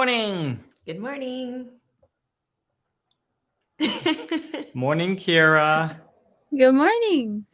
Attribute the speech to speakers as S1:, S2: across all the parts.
S1: morning.
S2: Good morning.
S1: Morning, Kira.
S3: Good morning.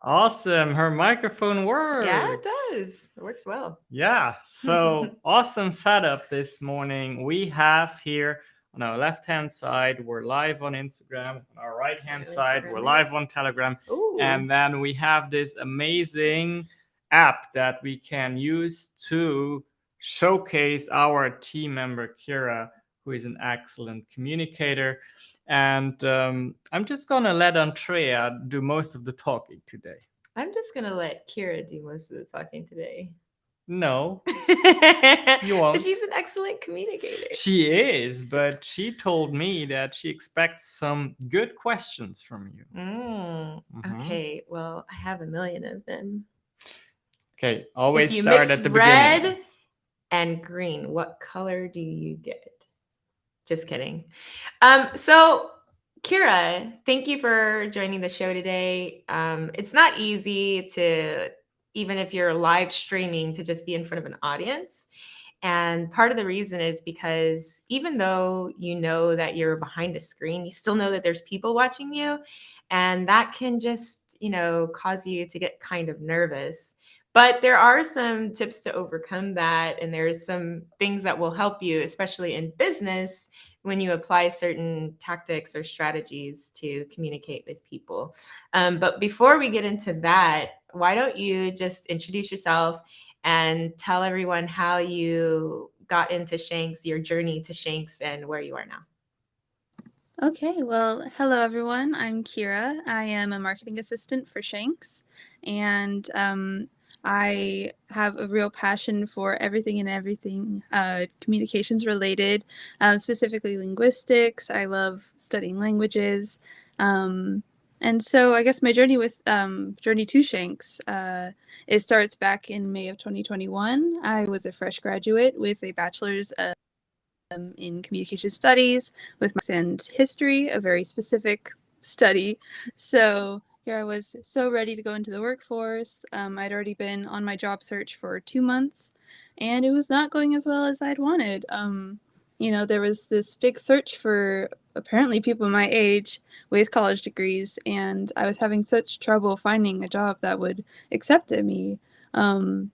S1: Awesome. Her microphone
S2: Yeah, it
S1: works.
S2: does. It works well.
S1: Yeah, so awesome setup this morning. We have here on our left-hand side, we're live on Instagram. On our right-hand side, we're live on Telegram.
S2: Ooh.
S1: And then we have this amazing app that we can use to showcase our team member, Kira, who is an excellent communicator. And I'm just going to let Andrea do most of the talking today.
S2: I'm just going to let Kira do most of the talking today.
S1: No.
S2: You won't. But she's an excellent communicator.
S1: She is, but she told me that she expects some good questions from you.
S2: Okay, well, I have a million of them.
S1: Okay, always
S2: if you
S1: start
S2: mix
S1: at the
S2: red
S1: beginning.
S2: And green, what color do you get? Just kidding. So Kira, thank you for joining the show today. It's not easy to, even if you're live streaming, to just be in front of an audience. And part of the reason is because even though you know that you're behind a screen, you still know that there's people watching you. And that can just, cause you to get kind of nervous. But there are some tips to overcome that. And there's some things that will help you, especially in business, when you apply certain tactics or strategies to communicate with people. But before we get into that, why don't you just introduce yourself and tell everyone how you got into SHANKX, your journey to SHANKX, and where you are now.
S3: Okay, well, hello everyone. I'm Kira. I am a marketing assistant for SHANKX, and I have a real passion for everything communications related, specifically linguistics. I love studying languages. And so I guess my journey with journey to SHANKX, it starts back in May of 2021. I was a fresh graduate with a bachelor's in communication studies with maths and history, a very specific study. So here I was so ready to go into the workforce. I'd already been on my job search for 2 months, and it was not going as well as I'd wanted. There was this big search for apparently people my age with college degrees, and I was having such trouble finding a job that would accept me. And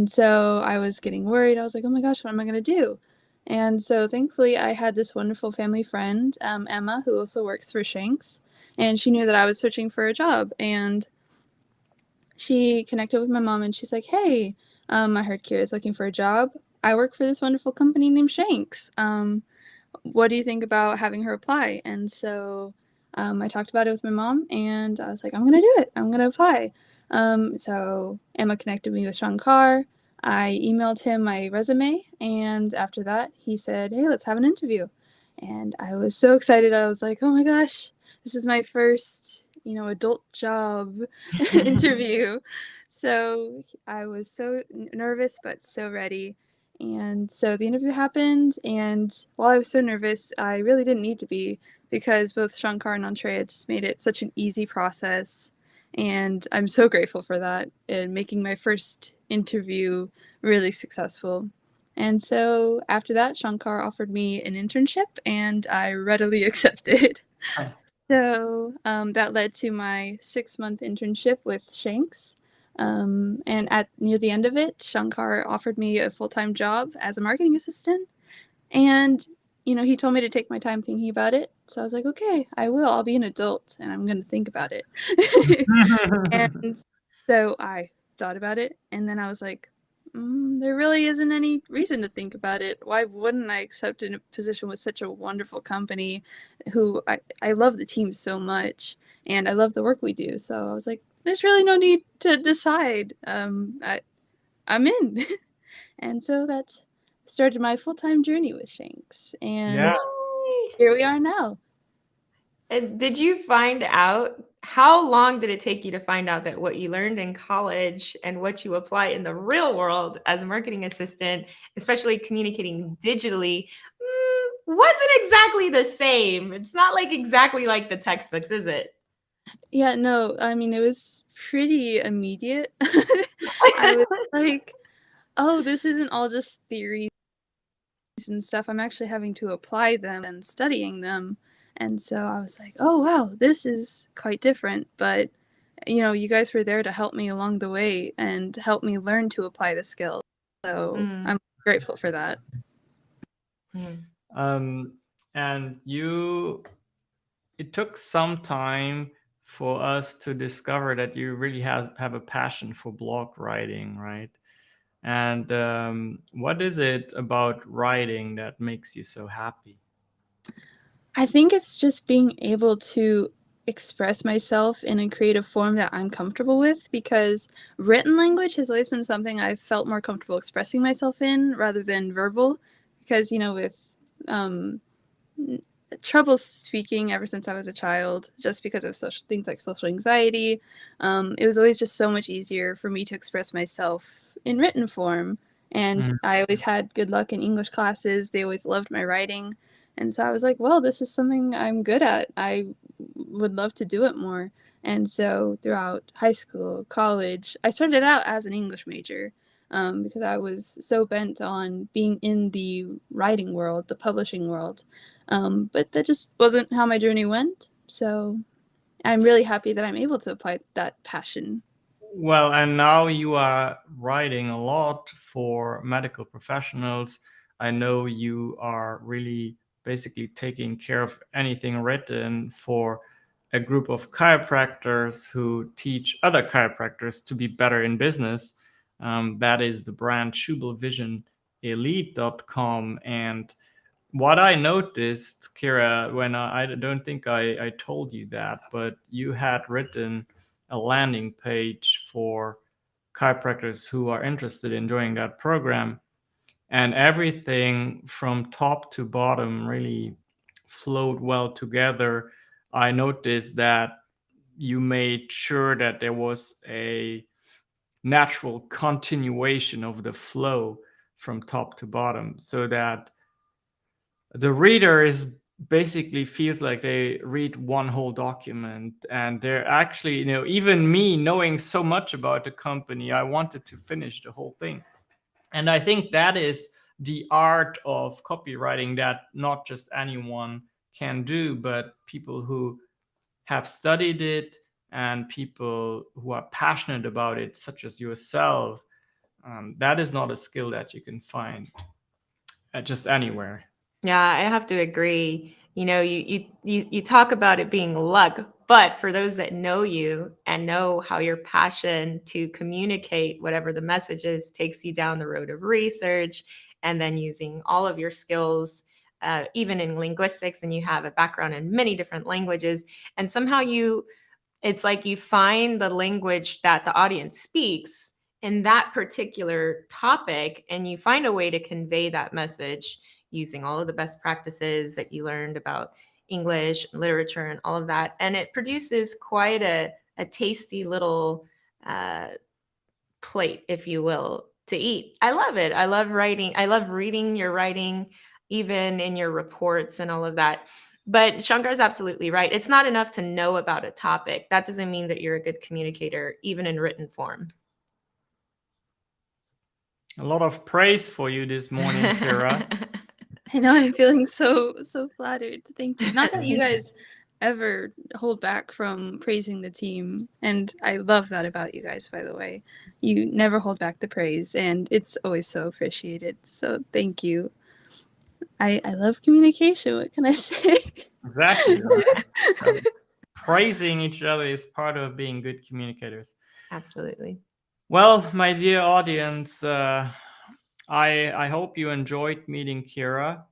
S3: so I was getting worried. I was like, oh my gosh, what am I going to do? And so thankfully I had this wonderful family friend, Emma, who also works for SHANKX, and she knew that I was searching for a job, and she connected with my mom, and she's like, hey, I heard Kira's looking for a job. I work for this wonderful company named SHANKX. What do you think about having her apply? And so I talked about it with my mom, and I was like, I'm going to do it. I'm going to apply. So Emma connected me with Shankar. I emailed him my resume, and after that, he said, hey, let's have an interview. And I was so excited. I was like, oh my gosh, this is my first, adult job interview. So I was so nervous, but so ready. And so the interview happened, and while I was so nervous, I really didn't need to be, because both Shankar and Andrea just made it such an easy process. And I'm so grateful for that, and making my first interview really successful. And so after that, Shankar offered me an internship, and I readily accepted. So that led to my 6-month internship with SHANKX. And near the end of it, Shankar offered me a full-time job as a marketing assistant. And, he told me to take my time thinking about it. So I was like, okay, I will. I'll be an adult, and I'm going to think about it. And so I thought about it, and then I was like, there really isn't any reason to think about it. Why wouldn't I accept a position with such a wonderful company who I love the team so much, and I love the work we do. So I was like, there's really no need to decide. I'm in. And so that started my full-time journey with SHANKX. And here we are now.
S2: And did you find out, how long did it take you to find out that what you learned in college and what you apply in the real world as a marketing assistant, especially communicating digitally, wasn't exactly the same? It's not like exactly like the textbooks, is it?
S3: Yeah, no, I mean, it was pretty immediate. I was like, oh, this isn't all just theory and stuff, I'm actually having to apply them and studying them. And so I was like, oh, wow, this is quite different. But, you guys were there to help me along the way and help me learn to apply the skills. So I'm grateful for that.
S1: And it took some time for us to discover that you really have a passion for blog writing, right? And what is it about writing that makes you so happy?
S3: I think it's just being able to express myself in a creative form that I'm comfortable with, because written language has always been something I've felt more comfortable expressing myself in rather than verbal, because, with trouble speaking ever since I was a child, just because of things like social anxiety. It was always just so much easier for me to express myself in written form. And I always had good luck in English classes. They always loved my writing. And so I was like, well, this is something I'm good at. I would love to do it more. And so throughout high school, college, I started out as an English major. Because I was so bent on being in the writing world, the publishing world. But that just wasn't how my journey went. So I'm really happy that I'm able to apply that passion.
S1: Well, and now you are writing a lot for medical professionals. I know you are really basically taking care of anything written for a group of chiropractors who teach other chiropractors to be better in business. That is the brand SchubelvisionElite.com. And what I noticed, Kira, when I don't think I told you that, but you had written a landing page for chiropractors who are interested in joining that program, and everything from top to bottom really flowed well together. I noticed that you made sure that there was a natural continuation of the flow from top to bottom, so that the reader is basically feels like they read one whole document, and they're actually, even me knowing so much about the company, I wanted to finish the whole thing. And I think that is the art of copywriting that not just anyone can do, but people who have studied it and people who are passionate about it, such as yourself. That is not a skill that you can find just anywhere.
S2: Yeah, I have to agree. You talk about it being luck, but for those that know you and know how your passion to communicate whatever the message is takes you down the road of research, and then using all of your skills, even in linguistics, and you have a background in many different languages, and somehow it's like you find the language that the audience speaks in that particular topic, and you find a way to convey that message using all of the best practices that you learned about English, literature, and all of that. And it produces quite a tasty little plate, if you will, to eat. I love it. I love writing. I love reading your writing, even in your reports and all of that. But Shankar is absolutely right. It's not enough to know about a topic. That doesn't mean that you're a good communicator, even in written form.
S1: A lot of praise for you this morning, Kira.
S3: I know, I'm feeling so flattered. Thank you. Not that you guys ever hold back from praising the team, and I love that about you guys, by the way. You never hold back the praise, and it's always so appreciated. So thank you. I love communication. What can I say?
S1: Exactly. Praising each other is part of being good communicators.
S2: Absolutely.
S1: Well, my dear audience, I hope you enjoyed meeting Kira.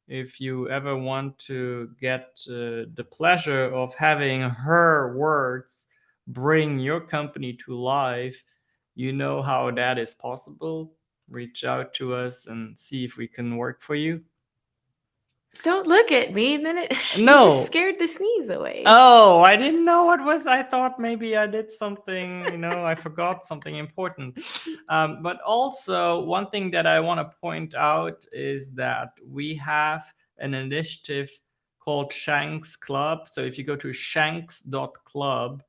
S1: If you ever want to get the pleasure of having her words bring your company to life, you know how that is possible. Reach out to us and see if we can work for you.
S2: Don't look at me. Then you
S1: No.
S2: just scared the sneeze away.
S1: Oh, I didn't know what was. I thought maybe I did something, I forgot something important. But also, one thing that I want to point out is that we have an initiative called SHANKX Club. So if you go to shanks.club,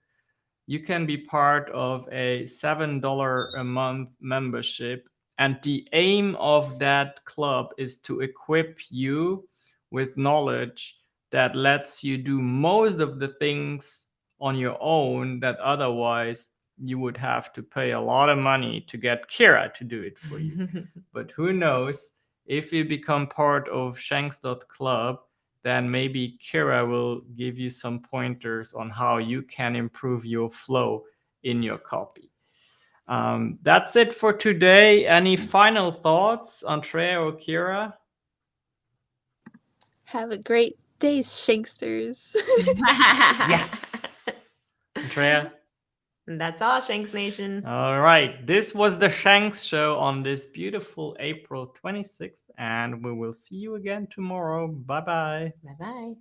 S1: you can be part of a $7 a month membership And the aim of that club is to equip you with knowledge that lets you do most of the things on your own that otherwise you would have to pay a lot of money to get Kira to do it for you. But who knows, if you become part of SHANKX.club, then maybe Kira will give you some pointers on how you can improve your flow in your copy. That's it for today. Any final thoughts, Andrea or Kira?
S3: Have a great day, Shanksters.
S1: Yes. Andrea?
S2: That's all, Shanks Nation.
S1: All right. This was the SHANKX Show on this beautiful April 26th, and we will see you again tomorrow. Bye-bye.
S2: Bye-bye.